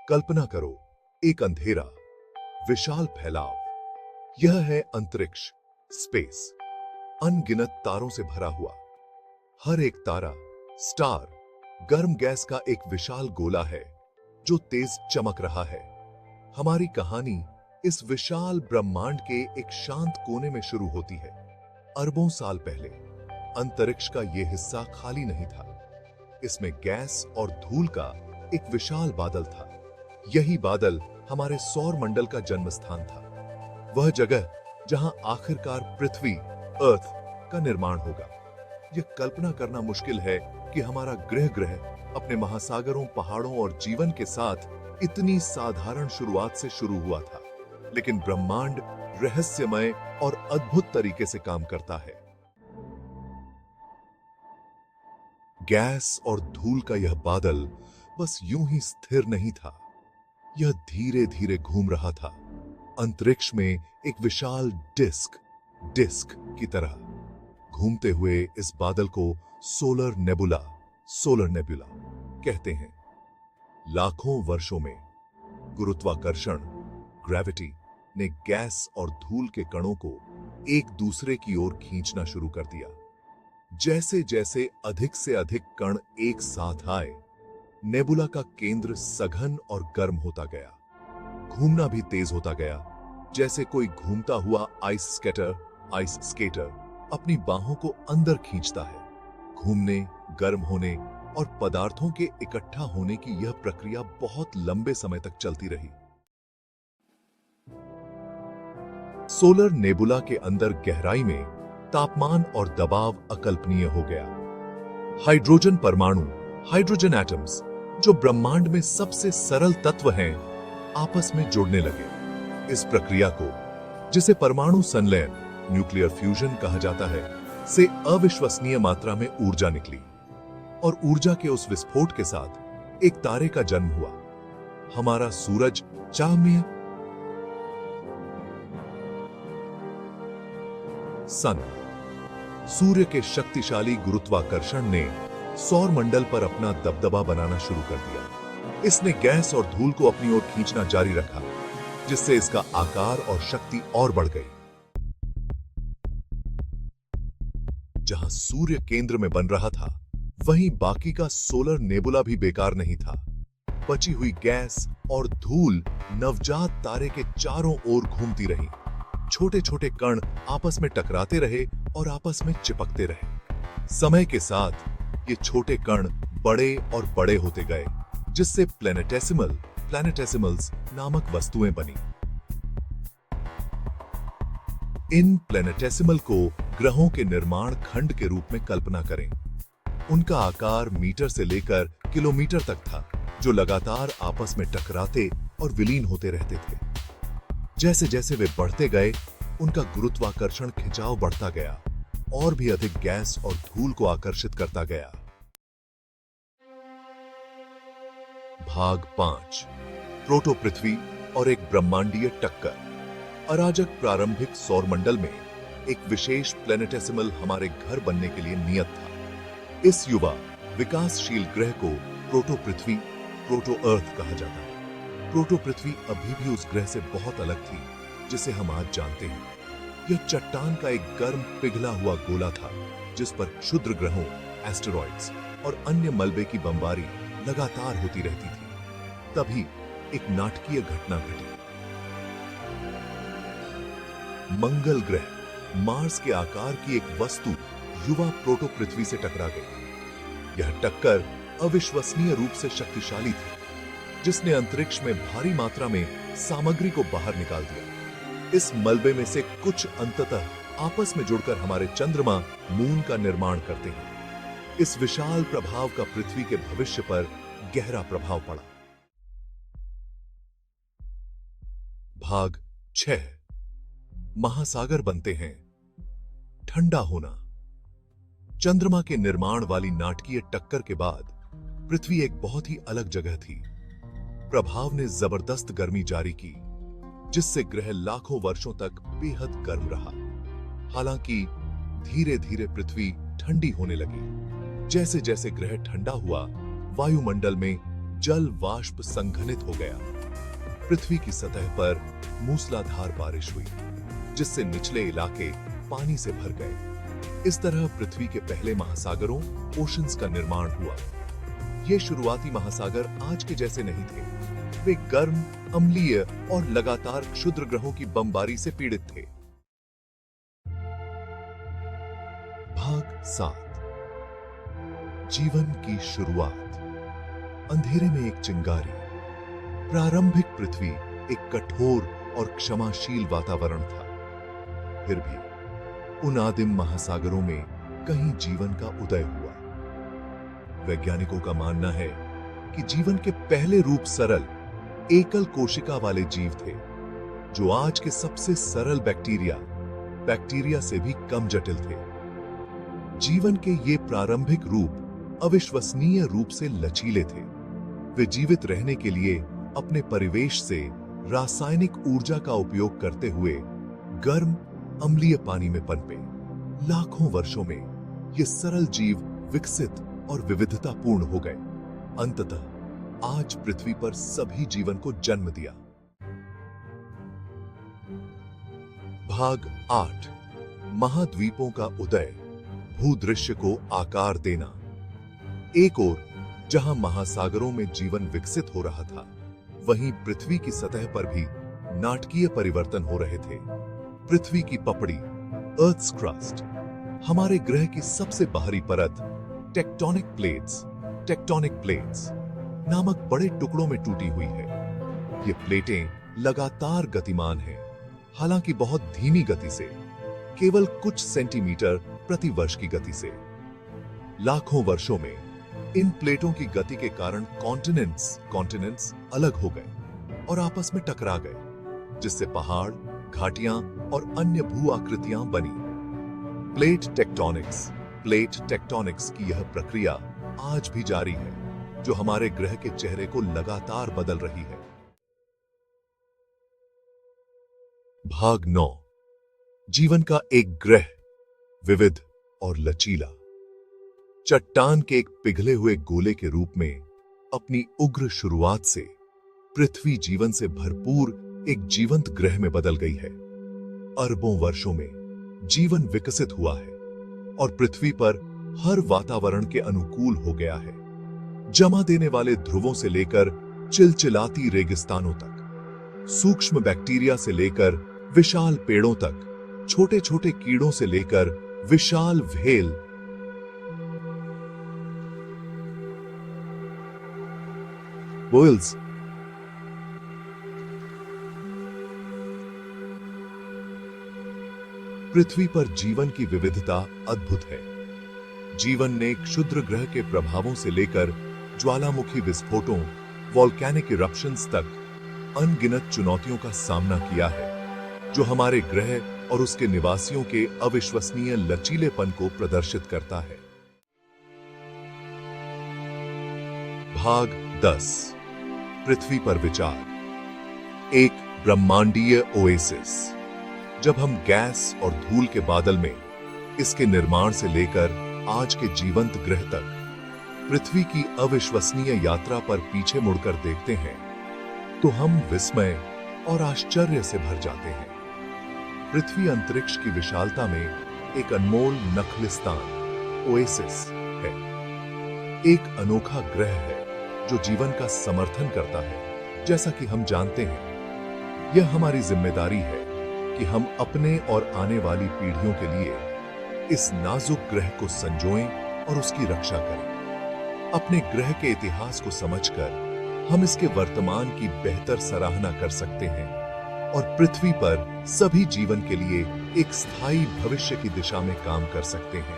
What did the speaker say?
कल्पना करो, एक अंधेरा, विशाल फैलाव। यह है अंतरिक्ष, स्पेस। अनगिनत तारों से भरा हुआ। हर एक तारा, स्टार, गर्म गैस का एक विशाल गोला है जो तेज चमक रहा है। हमारी कहानी इस विशाल ब्रह्मांड के एक शांत कोने में शुरू होती है। अरबों साल पहले अंतरिक्ष का यह हिस्सा खाली नहीं था। इसमें गैस और धूल का एक विशाल बादल था। यही बादल हमारे सौर मंडल का जन्म स्थान था। वह जगह जहां आखिरकार पृथ्वी, अर्थ का निर्माण होगा। यह कल्पना करना मुश्किल है कि हमारा ग्रह अपने महासागरों, पहाड़ों और जीवन के साथ इतनी साधारण शुरुआत से शुरू हुआ था। लेकिन ब्रह्मांड रहस्यमय और अद्भुत तरीके से काम करता है। गैस और धूल का यह बादल बस यूं ही स्थिर नहीं था। यह धीरे धीरे घूम रहा था, अंतरिक्ष में एक विशाल डिस्क की तरह। घूमते हुए इस बादल को सोलर नेबुला कहते हैं। लाखों वर्षों में गुरुत्वाकर्षण, ग्रेविटी ने गैस और धूल के कणों को एक दूसरे की ओर खींचना शुरू कर दिया। जैसे जैसे अधिक से अधिक कण एक साथ आए, नेबुला का केंद्र सघन और गर्म होता गया। घूमना भी तेज होता गया, जैसे कोई घूमता हुआ आइस स्केटर अपनी बाहों को अंदर खींचता है। घूमने, गर्म होने और पदार्थों के इकट्ठा होने की यह प्रक्रिया बहुत लंबे समय तक चलती रही। सोलर नेबुला के अंदर गहराई में तापमान और दबाव अकल्पनीय हो गया। हाइड्रोजन परमाणु, हाइड्रोजन एटम्स, जो ब्रह्मांड में सबसे सरल तत्व हैं, आपस में जुड़ने लगे। इस प्रक्रिया को, जिसे परमाणु संलयन, न्यूक्लियर फ्यूजन कहा जाता है, से अविश्वसनीय मात्रा में ऊर्जा निकली। और ऊर्जा के उस विस्फोट के साथ एक तारे का जन्म हुआ, हमारा सूरज चाँद। सूर्य के शक्तिशाली गुरुत्वाकर्षण ने सौर मंडल पर अपना दबदबा बनाना शुरू कर दिया। इसने गैस और धूल को अपनी ओर खींचना जारी रखा, जिससे इसका आकार और शक्ति और बढ़ गई। जहां सूर्य केंद्र में बन रहा था, वहीं बाकी का सोलर नेबुला भी बेकार नहीं था। बची हुई गैस और धूल नवजात तारे के चारों ओर घूमती रही। छोटे छोटे कण आपस में टकराते रहे और आपस में चिपकते रहे। समय के साथ ये छोटे कण बड़े और बड़े होते गए, जिससे प्लैनेटेसिमल्स नामक वस्तुएं बनी। इन प्लैनेटेसिमल को ग्रहों के निर्माण खंड के रूप में कल्पना करें। उनका आकार मीटर से लेकर किलोमीटर तक था, जो लगातार आपस में टकराते और विलीन होते रहते थे। जैसे जैसे वे बढ़ते गए, उनका गुरुत्वाकर्षण खिंचाव बढ़ता गया और भी अधिक गैस और धूल को आकर्षित करता गया। भाग 5, प्रोटो पृथ्वी और एक ब्रह्मांडीय टक्कर। अराजक प्रारंभिक सौरमंडल में एक विशेष प्लैनेटेसिमल हमारे घर बनने के लिए नियत था। इस युवा विकासशील ग्रह को प्रोटो पृथ्वी, प्रोटो अर्थ कहा जाता है। प्रोटो पृथ्वी अभी भी उस ग्रह से बहुत अलग थी जिसे हम आज जानते हैं। यह चट्टान का एक गर्म पिघला हुआ गोला था, जिस पर क्षुद्र ग्रहों, एस्टेरॉइड्स और अन्य मलबे की बमबारी लगातार होती रहती थी। तभी एक नाटकीय घटना घटी। मंगल ग्रह, मार्स के आकार की एक वस्तु युवा प्रोटो पृथ्वी से टकरा गई। यह टक्कर अविश्वसनीय रूप से शक्तिशाली थी, जिसने अंतरिक्ष में भारी मात्रा में सामग्री को बाहर निकाल दिया। इस मलबे में से कुछ अंततः आपस में जुड़कर हमारे चंद्रमा, मून का निर्माण करते हैं। इस विशाल प्रभाव का पृथ्वी के भविष्य पर गहरा प्रभाव पड़ा। भाग 6, महासागर बनते हैं। ठंडा होना। चंद्रमा के निर्माण वाली नाटकीय टक्कर के बाद पृथ्वी एक बहुत ही अलग जगह थी। प्रभाव ने जबरदस्त गर्मी जारी की, जिससे ग्रह लाखों वर्षों तक बेहद गर्म रहा। हालांकि धीरे धीरे पृथ्वी ठंडी होने लगी। जैसे जैसे ग्रह ठंडा हुआ, वायुमंडल में जल वाष्प संघनित हो गया। पृथ्वी की सतह पर मूसलाधार बारिश हुई, जिससे निचले इलाके पानी से भर गए। इस तरह पृथ्वी के पहले महासागरों, ओशंस का निर्माण हुआ। ये शुरुआती महासागर आज के जैसे नहीं थे। वे गर्म, अम्लीय और लगातार क्षुद्र ग्रहों की बमबारी से पीड़ित थे। भाग 7। जीवन की शुरुआत। अंधेरे में एक चिंगारी। प्रारंभिक पृथ्वी एक कठोर और क्षमाशील वातावरण था। फिर भी उन आदिम महासागरों में कहीं जीवन का उदय हुआ। वैज्ञानिकों का मानना है कि जीवन के पहले रूप सरल, एकल कोशिका वाले जीव थे, जो आज के सबसे सरल बैक्टीरिया से भी कम जटिल थे। जीवन के ये प्रारंभिक रूप अविश्वसनीय रूप से लचीले थे। वे जीवित रहने के लिए अपने परिवेश से रासायनिक ऊर्जा का उपयोग करते हुए गर्म, अम्लीय पानी में पनपे। लाखों वर्षों में ये सरल जीव विकसित और विविधतापूर्ण हो गए। अंततः आज पृथ्वी पर सभी जीवन को जन्म दिया। भाग 8। महाद्वीपों का उदय, भूदृश्य को आकार देना। एक ओर जहां महासागरों में जीवन विकसित हो रहा था, वहीं पृथ्वी की सतह पर भी नाटकीय परिवर्तन हो रहे थे। पृथ्वी की पपड़ी, अर्थ्स क्रस्ट, हमारे ग्रह की सबसे बाहरी परत, टेक्टोनिक प्लेट्स नामक बड़े टुकड़ों में टूटी हुई है। ये प्लेटें लगातार गतिमान हैं, हालांकि बहुत धीमी गति से, केवल कुछ सेंटीमीटर प्रति वर्ष की गति से। लाखों वर्षों में इन प्लेटों की गति के कारण कॉन्टिनेंट्स अलग हो गए और आपस में टकरा गए, जिससे पहाड़, घाटियां और अन्य भू आकृतियां बनी। प्लेट टेक्टोनिक्स की यह प्रक्रिया आज भी जारी है, जो हमारे ग्रह के चेहरे को लगातार बदल रही है। भाग 9। जीवन का एक ग्रह, विविध और लचीला। चट्टान के एक पिघले हुए गोले के रूप में अपनी उग्र शुरुआत से पृथ्वी जीवन से भरपूर एक जीवंत ग्रह में बदल गई है। अरबों वर्षों में जीवन विकसित हुआ है और पृथ्वी पर हर वातावरण के अनुकूल हो गया है। जमा देने वाले ध्रुवों से लेकर चिलचिलाती रेगिस्तानों तक, सूक्ष्म बैक्टीरिया से लेकर विशाल पेड़ों तक, छोटे छोटे कीड़ों से लेकर विशाल व्हेल, व्हेल्स, पृथ्वी पर जीवन की विविधता अद्भुत है। जीवन ने क्षुद्र ग्रह के प्रभावों से लेकर ज्वालामुखी विस्फोटों, वॉल्केनिक इरप्शंस तक अनगिनत चुनौतियों का सामना किया है, जो हमारे ग्रह और उसके निवासियों के अविश्वसनीय लचीलेपन को प्रदर्शित करता है। भाग 10। पृथ्वी पर विचार। एक ब्रह्मांडीय ओएसिस। जब हम गैस और धूल के बादल में इसके निर्माण से लेकर आज के जीवंत ग्रह तक पृथ्वी की अविश्वसनीय यात्रा पर पीछे मुड़कर देखते हैं, तो हम विस्मय और आश्चर्य से भर जाते हैं। पृथ्वी अंतरिक्ष की विशालता में एक अनमोल नखलिस्तान, ओएसिस है। एक अनोखा ग्रह है जो जीवन का समर्थन करता है। जैसा कि हम जानते हैं, यह हमारी जिम्मेदारी है कि हम अपने और आने वाली पीढ़ियों के लिए इस नाजुक ग्रह को संजोएं और उसकी रक्षा करें। अपने ग्रह के इतिहास को समझकर हम इसके वर्तमान की बेहतर सराहना कर सकते हैं और पृथ्वी पर सभी जीवन के लिए एक स्थायी भविष्य की दिशा में काम कर सकते हैं।